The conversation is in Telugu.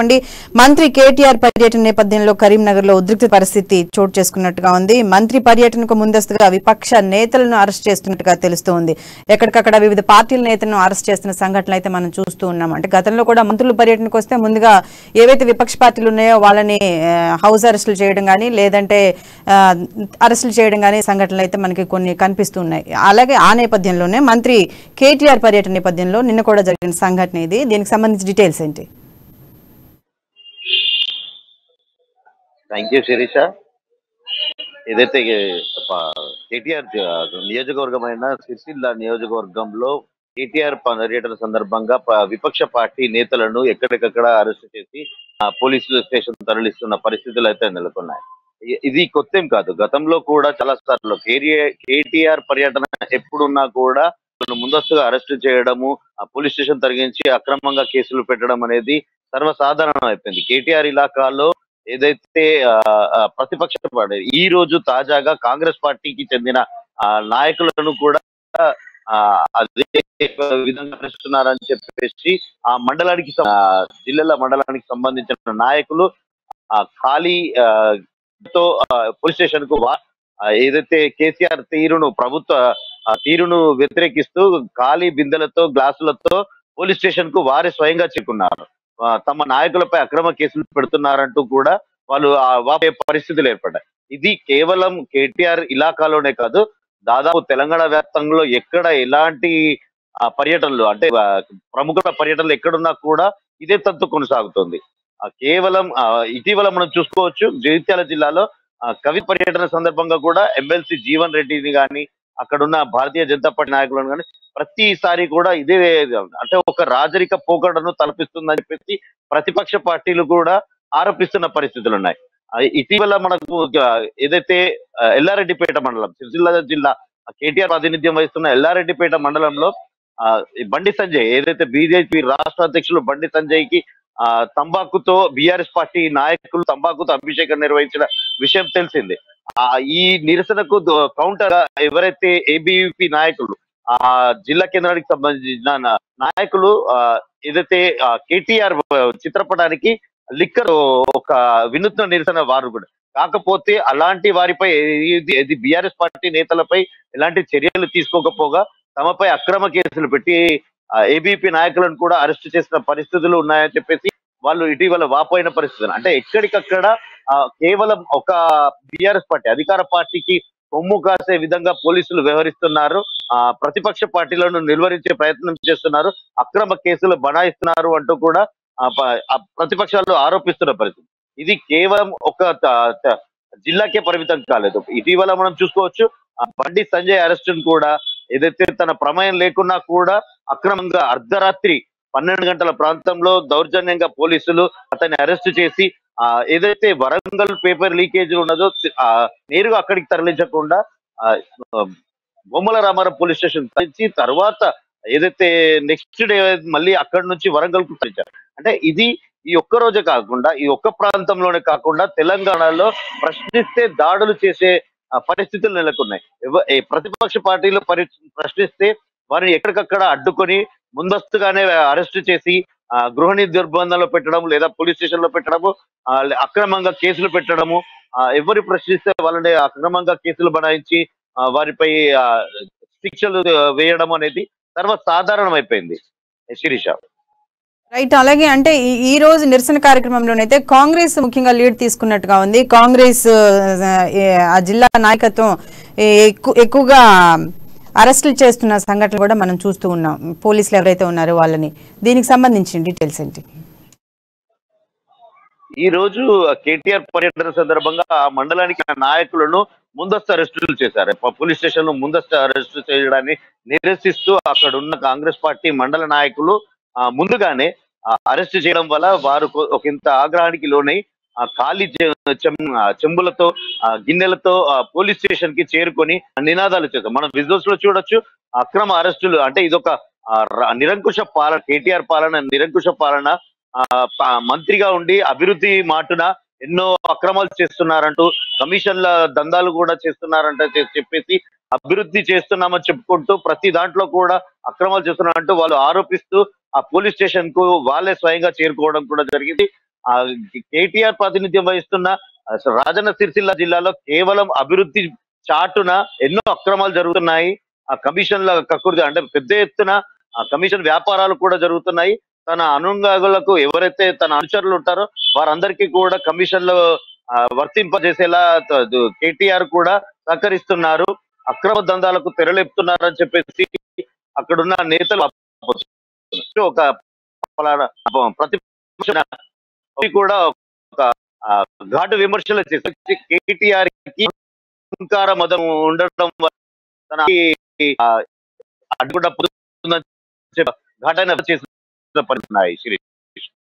చెప్పండి, మంత్రి కేటీఆర్ పర్యటన నేపథ్యంలో కరీంనగర్లో ఉద్రిక్త పరిస్థితి చోటు చేసుకున్నట్టుగా ఉంది. మంత్రి పర్యటనకు ముందస్తుగా విపక్ష నేతలను అరెస్ట్ చేస్తున్నట్టుగా తెలుస్తోంది. ఎక్కడికక్కడ వివిధ పార్టీల నేతలను అరెస్ట్ చేస్తున్న సంఘటనలు అయితే మనం చూస్తూ ఉన్నాం. అంటే గతంలో కూడా మంత్రులు పర్యటనకు వస్తే ముందుగా ఏవైతే విపక్ష పార్టీలు ఉన్నాయో వాళ్ళని హౌస్ అరెస్టులు చేయడం కానీ లేదంటే అరెస్టులు చేయడం కానీ సంఘటనలు అయితే మనకి కొన్ని కనిపిస్తున్నాయి. అలాగే ఆ నేపథ్యంలోనే మంత్రి కేటీఆర్ పర్యటన నేపథ్యంలో నిన్న కూడా జరిగిన సంఘటన ఇది. దీనికి సంబంధించి డీటెయిల్స్ ఏంటి? Thank you Sirisha. ఏదైతే కేటీఆర్ నియోజకవర్గమైన సిరిసిల్ల నియోజకవర్గంలో కేటీఆర్ పర్యటన సందర్భంగా విపక్ష పార్టీ నేతలను ఎక్కడికక్కడ అరెస్ట్ చేసి పోలీసు స్టేషన్ తరలిస్తున్న పరిస్థితులు అయితే నెలకొన్నాయి. ఇది కొత్తేం కాదు, గతంలో కూడా చాలా సార్లు కేటీఆర్ పర్యటన ఎప్పుడున్నా కూడా ముందస్తుగా అరెస్టు చేయడము, పోలీస్ స్టేషన్ తరలించి అక్రమంగా కేసులు పెట్టడం అనేది సర్వసాధారణం అయిపోయింది. కేటీఆర్ ఇలాకాలో ఏదైతే ప్రతిపక్ష పార్టీ ఈ రోజు తాజాగా కాంగ్రెస్ పార్టీకి చెందిన నాయకులను కూడా అదే విధంగా ప్రశ్నిస్తున్నారని చెప్పేసి ఆ మండలానికి జిల్లాల మండలానికి సంబంధించిన నాయకులు ఖాళీ తో పోలీస్ స్టేషన్ కు ఏదైతే కేసీఆర్ ప్రభుత్వ తీరును వ్యతిరేకిస్తూ ఖాళీ బిందెలతో గ్లాసులతో పోలీస్ స్టేషన్ కు వారే స్వయంగా చిక్కున్నారు. తమ నాయకులపై అక్రమ కేసులు పెడుతున్నారంటూ కూడా వాళ్ళు వాపే పరిస్థితులు ఏర్పడ్డాయి. ఇది కేవలం కేటీఆర్ ఇలాకాలోనే కాదు, దాదాపు తెలంగాణ వ్యాప్తంలో ఎక్కడ ఎలాంటి పర్యటనలు అంటే ప్రముఖుల పర్యటనలు ఎక్కడున్నా కూడా ఇదే తంతు కొనసాగుతుంది. కేవలం ఇటీవల మనం చూసుకోవచ్చు, జగిత్యాల జిల్లాలో కవి పర్యటన సందర్భంగా కూడా ఎమ్మెల్సీ జీవన్ రెడ్డిని కానీ అక్కడున్న భారతీయ జనతా పార్టీ నాయకులను కానీ ప్రతిసారి కూడా ఇదే అంటే ఒక రాజరిక పోకడను తలపిస్తుందని చెప్పేసి ప్రతిపక్ష పార్టీలు కూడా ఆరోపిస్తున్న పరిస్థితులు ఉన్నాయి. ఇటీవల మనకు ఏదైతే ఎల్లారెడ్డిపేట మండలం, సిరిసిల్ల జిల్లా కేటీఆర్ ప్రాతినిధ్యం వహిస్తున్న ఎల్లారెడ్డిపేట మండలంలో బండి సంజయ్ ఏదైతే బీజేపీ రాష్ట్ర అధ్యక్షులు బండి సంజయ్ కి తంబాకుతో బీఆర్ఎస్ పార్టీ నాయకులు తంబాకుతో అభిషేకం నిర్వహించిన విషయం తెలిసిందే. ఈ నిరసనకు కౌంటర్ ఎవరైతే ఏబీవీపీ నాయకులు జిల్లా కేంద్రానికి సంబంధించిన నాయకులు ఏదైతే కేటీఆర్ చిత్రపటానికి లిక్కర్ ఒక వినూత్న నిరసన వారు కూడా, కాకపోతే అలాంటి వారిపై ఇది బీఆర్ఎస్ పార్టీ నేతలపై ఎలాంటి చర్యలు తీసుకోకపోగా తమపై అక్రమ కేసులు పెట్టి ఏబీపీ నాయకులను కూడా అరెస్ట్ చేసిన పరిస్థితులు ఉన్నాయని చెప్పేసి వాళ్ళు ఇటీవల వాపోయిన పరిస్థితులు. అంటే ఎక్కడికక్కడ కేవలం ఒక బీఆర్ఎస్ పార్టీ అధికార పార్టీకి కొమ్ము కాసే విధంగా పోలీసులు వ్యవహరిస్తున్నారు, ప్రతిపక్ష పార్టీలను నిర్వహించే ప్రయత్నం చేస్తున్నారు, అక్రమ కేసులు బనాయిస్తున్నారు అంటూ కూడా ప్రతిపక్షాలు ఆరోపిస్తున్న పరిస్థితి. ఇది కేవలం ఒక జిల్లాకే పరిమితం కాలేదు. ఇటీవల మనం చూసుకోవచ్చు, బండి సంజయ్ అరెస్టును కూడా ఏదైతే తన ప్రమేయం లేకున్నా కూడా అక్రమంగా అర్ధరాత్రి 12 గంటల ప్రాంతంలో దౌర్జన్యంగా పోలీసులు అతన్ని అరెస్ట్ చేసి ఏదైతే వరంగల్ పేపర్ లీకేజ్ ఉన్నదో నేరుగా అక్కడికి తరలించకుండా బొమ్మల రామారం పోలీస్ స్టేషన్ తరలించి తర్వాత ఏదైతే నెక్స్ట్ డే మళ్ళీ అక్కడి నుంచి వరంగల్ కు తరలించారు. అంటే ఇది ఈ ఒక్క రోజే కాకుండా ఈ ఒక్క ప్రాంతంలోనే కాకుండా తెలంగాణలో ప్రశ్నిస్తే దాడులు చేసే పరిస్థితులు నెలకొన్నాయి. ప్రతిపక్ష పార్టీలు ప్రశ్నిస్తే వారిని ఎక్కడికక్కడ అడ్డుకొని ముందస్తుగానే అరెస్ట్ చేసి గృహ నిర్బంధంలో పెట్టడం లేదా పోలీస్ స్టేషన్ లో పెట్టడము, అక్రమంగా కేసులు పెట్టడము, ఎవరు ప్రశ్నిస్తే వాళ్ళని అక్రమంగా కేసులు బనాయించి వారిపై శిక్షలు వేయడం అనేది సర్వసాధారణం అయిపోయింది. శిరీష రైట్. అలాగే అంటే ఈ రోజు నిరసన కార్యక్రమంలోనైతే కాంగ్రెస్ ముఖ్యంగా లీడ్ తీసుకున్నట్టుగా ఉంది. కాంగ్రెస్ ఆ జిల్లా నాయకత్వం ఎక్కువగా అరెస్టులు చేస్తున్న సంఘటనలు కూడా మనం చూస్తూ ఉన్నాం, పోలీసులు ఎవరైతే ఉన్నారో వాళ్ళని. దీనికి సంబంధించిన డీటెయిల్స్ ఏంటి? ఈ రోజు కేటీఆర్ పర్యటన సందర్భంగా ఆ మండలానికి నాయకులను ముందస్తు అరెస్టులు చేశారు. పోలీస్ స్టేషన్ లో ముందస్తు అరెస్టు చేయడాన్ని నిరసిస్తూ అక్కడ ఉన్న కాంగ్రెస్ పార్టీ మండల నాయకులు ముందుగానే అరెస్ట్ చేయడం వల్ల వారు ఒక ఇంత ఆగ్రహానికి లోనై ఖాళీ చెంబులతో గిన్నెలతో పోలీస్ స్టేషన్ కి చేరుకొని నినాదాలు చేశారు. మనం విజువల్స్ లో చూడొచ్చు అక్రమ అరెస్టులు. అంటే ఇదొక నిరంకుశ పాలన, కేటీఆర్ పాలన నిరంకుశ పాలన. మంత్రిగా ఉండి అభివృద్ధి మాటున ఎన్నో అక్రమాలు చేస్తున్నారంటూ, కమిషన్ల దందాలు కూడా చేస్తున్నారంట చెప్పేసి అభివృద్ధి చేస్తున్నామని చెప్పుకుంటూ ప్రతి దాంట్లో కూడా అక్రమాలు చేస్తున్నారంటూ వాళ్ళు ఆరోపిస్తూ ఆ పోలీస్ స్టేషన్ కు వాళ్ళే స్వయంగా చేరుకోవడం కూడా జరిగింది. ఆ కేటీఆర్ ప్రాతినిధ్యం వహిస్తున్న అసలు రాజన్న సిరిసిల్ల జిల్లాలో కేవలం అభివృద్ధి చాటున ఎన్నో అక్రమాలు జరుగుతున్నాయి. ఆ కమిషన్ల కక్కుర్తి అంటే పెద్ద ఎత్తున ఆ కమిషన్ వ్యాపారాలు కూడా జరుగుతున్నాయి. తన అనుంగాగులకు ఎవరైతే తన అనుచరులు ఉంటారో వారందరికీ కూడా కమిషన్లు వర్తింపజేసేలా కేటీఆర్ కూడా సహకరిస్తున్నారు. అక్రమ దందాలకు తెరలేపుతున్నారని చెప్పేసి అక్కడున్న నేతలు ఒక పలానా ప్రతిపక్ష కూడా ఒక ఆ, ఘాటు విమర్శలు చేసి కేటీఆర్ కి అహంకార మదం ఉండడం వల్ల తన అడ్డుకుండా ఘాటైన చేసిన పరిస్థితి ఉన్నాయి.